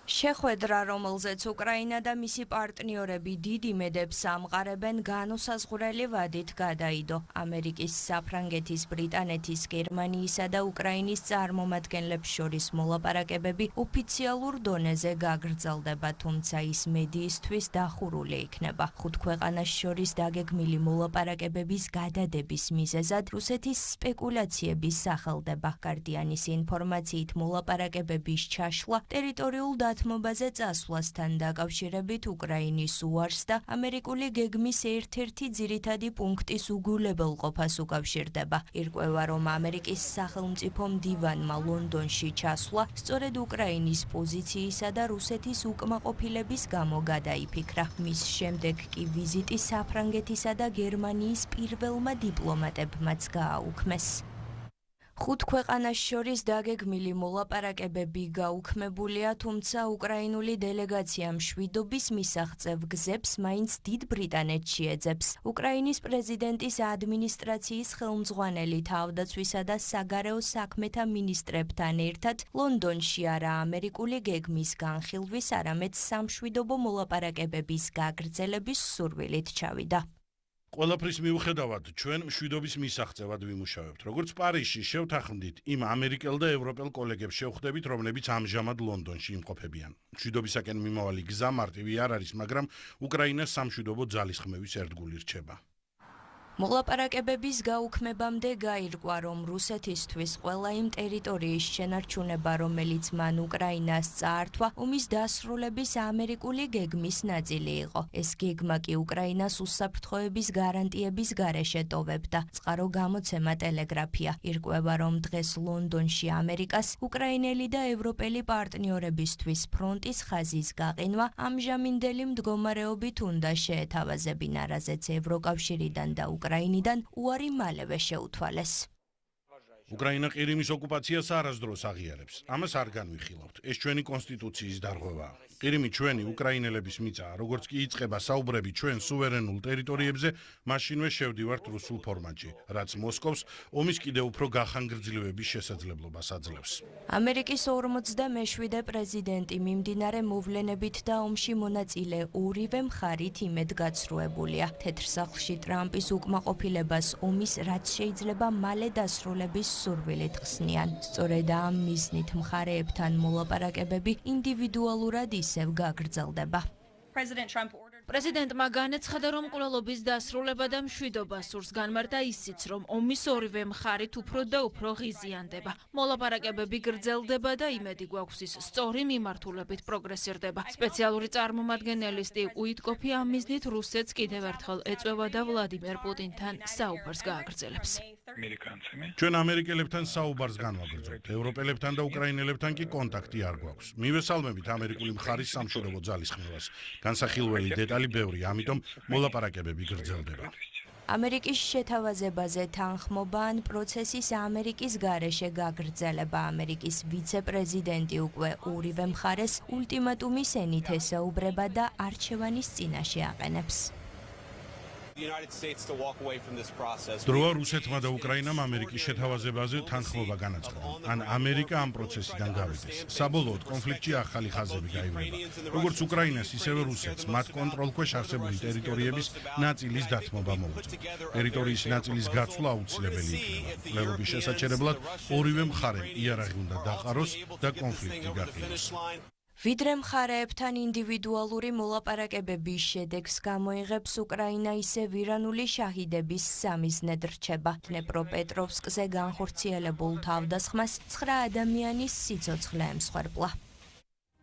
შეხვედრა, რომელზეც უკრაინა და მისი პარტნიორები დიდ იმედებს ამყარებენ, განუსაზღვრელი ვადით გადაიდო. ამერიკის, საფრანგეთის, ბრიტანეთის, გერმანიისა და უკრაინის წარმომადგენლებს შორის მოლაპარაკებები ოფიციალურ დონეზე გაგრძელდება, თუმცა ის მედიისთვის დახურული იქნება. ხუთ ქვეყანას შორის დაგეგმილი მოლაპარაკებების გადადების მიზეზად რუსეთის სპეკულაციების სახელდება. გარდიანის ინფორმაციით, მოლაპარაკებების ჩაშლა ტერიტორიულ დათმობაზე წასვლასთან დაკავშირებით უკრაინის უარს და ამერიკული გეგმის ერთ-ერთი ძირითადი პუნქტის უგულებელყოფას უკავშირდება. ირკვევა, რომ ამერიკის სახელმწიფო მდივანმა ლონდონში ჩასვლა სწორედ უკრაინის პოზიციისა და რუსეთის უკმაყოფილების გამო გადაიფიქრა. მის შემდეგ კი ვიზიტი საფრანგეთისა და გერმანიის პირველმა დიპლომატებმაც გააუქმეს. ხუთ ქვეყანას შორის დაგეგმილი მოლაპარაკებები გაუქმებულია, თუმცა უკრაინული დელეგაცია მშვიდობის მისაღწევ გზებს მაინც დიდ ბრიტანეთში ეძებს. უკრაინის პრეზიდენტის ადმინისტრაციის ხელმძღვანელი თავდაცვისა და საგარეო საქმეთა მინისტრებთან ერთად ლონდონში არა ამერიკული გეგმის განხილვის, არამედ სამშვიდობო მოლაპარაკებების გაგრძელების სურვილით ჩავიდა. ყველაფრის მიუხედავად, ჩვენ მშვიდობის მისაღწევად ვიმუშავებთ. როგორც პარიზში შევთანხმდით, იმ ამერიკელ და ევროპელ კოლეგებს შევხვდებით, რომლებიც ამჟამად ლონდონში იმყოფებიან. მშვიდობისაკენ მიმავალი გზა მარტივი არ არის, მაგრამ უკრაინას სამშვიდობო ძალისხმევის ერთგული რჩება. მოლაპარაკებების გაუქმებამდე გაირკვა, რომ რუსეთისთვის ყველა იმ ტერიტორიის შენარჩუნება, რომელიც მან უკრაინას წაართვა, ომის დასრულების ამერიკული გეგმის ნაწილი იყო. ეს გეგმა კი უკრაინას უსაფრთხოების გარანტიების გარეშე ტოვებდა. წყარო გამოცემა ტელეგრაფია. ირკვევა, რომ დღეს ლონდონში ამერიკას უკრაინელი და ევროპელი პარტნიორებისთვის ფრონტის ხაზის გაყინვა ამჟამინდელი მდგომარეობით უნდა შეეთავაზებინა, რაზეც ევროკავშირიდან და უკრაინიდან უარი მალევე შეუთვალეს. უკრაინა ყირიმის ოკუპაციას არასდროს აღიარებს. ამას არ განვიხილავთ. ეს ჩვენი კონსტიტუციის დარღვევაა. ყირიმი ჩვენი უკრაინელების მიწაა, როგორც კი იწყება საუბრები ჩვენ სუვერენულ ტერიტორიებზე, მაშინვე შევდივართ რუსულ ფორმატში, რაც მოსკოვს ომის კიდევ უფრო გახანგრძლივების შესაძლებლობას აძლევს. ამერიკის 47-მე პრეზიდენტი მიმდინარე მოვლენებით და ომში მონაწილე ორივე მხარით იმედგაცრუებულია. თეთრ სახლში ტრამპის უკმაყოფილებას ომის რაც შეიძლება მალე დასრულების სურვილით ხსნიან. სწორედ ამ მიზნით მხარეებთან მოლაპარაკებები ინდივიდუალურად ისევ გაგრძელდება. პრეზიდენტმა განაცხადა, რომ მკვლელობის დასრულება და მშვიდობა სურს, განმარტა ისიც, რომ ომის ორივე მხარით უფრო და უფრო ღიზიანდება. მოლაპარაკებები გრძელდება და იმედი გვაქვს ის სწორი მიმართულებით პროგრესირდება. სპეციალური წარმომადგენელი სტივ უიტკოფი ამ მიზნით რუსეთს კიდევ ერთხელ ეწვევა და ვლადიმერ პუტინთან საუბარს გააგრძელებს. ჩვენ ამერიკელებთან საუბარს განვაგრძობთ, ევროპელებთან და უკრაინელებთან კი კონტაქტი არ გვაქვს. მივესალმებით ამერიკული მხარის სამშვიდობო ძალისხმევას. განსახილველი დეტალი ბევრი, ამიტომ მოლაპარაკებები გრძელდება. ამერიკის შეთავაზებაზე თანხმობა ან პროცესის ამერიკის გარეშე გაგრძელება. ამერიკის ვიცე-პრეზიდენტი უკვე ორივე მხარეს ულტიმატუმის ენით ესაუბრება და არჩევანის წინაშე აყენებს. დროა რუსეთმა და უკრაინამ ამერიკის შეთავაზებაზე თანხმობა განაცხადა. ან ამერიკა ამ პროცესიდან გავიდეს. საბოლოოდ კონფლიქტში ახალი ხაზები გაივლება. როგორც უკრაინას, ისევე რუსეთს მათ კონტროლქვეშ არსებული ტერიტორიების ნაწილის დათმობა მოუწევს. ტერიტორიის ნაწილის გაცვლა აუცილებელი იქნება. მკვლელობის შესაჩერებლად ორივე მხარემ იარაღი უნდა დაყაროს და კონფლიქტი გაყინოს. ვიდრე მხარეებთან ინდივიდუალური მოლაპარაკებების შედეგს გამოიღებს, უკრაინა ისევ ირანული შაჰიდების სამიზნედ რჩება. დნეპროპეტროვსკზე განხორციელებულ თავდასხმას 9 ადამიანის სიცოცხლე ემსხვერპლა.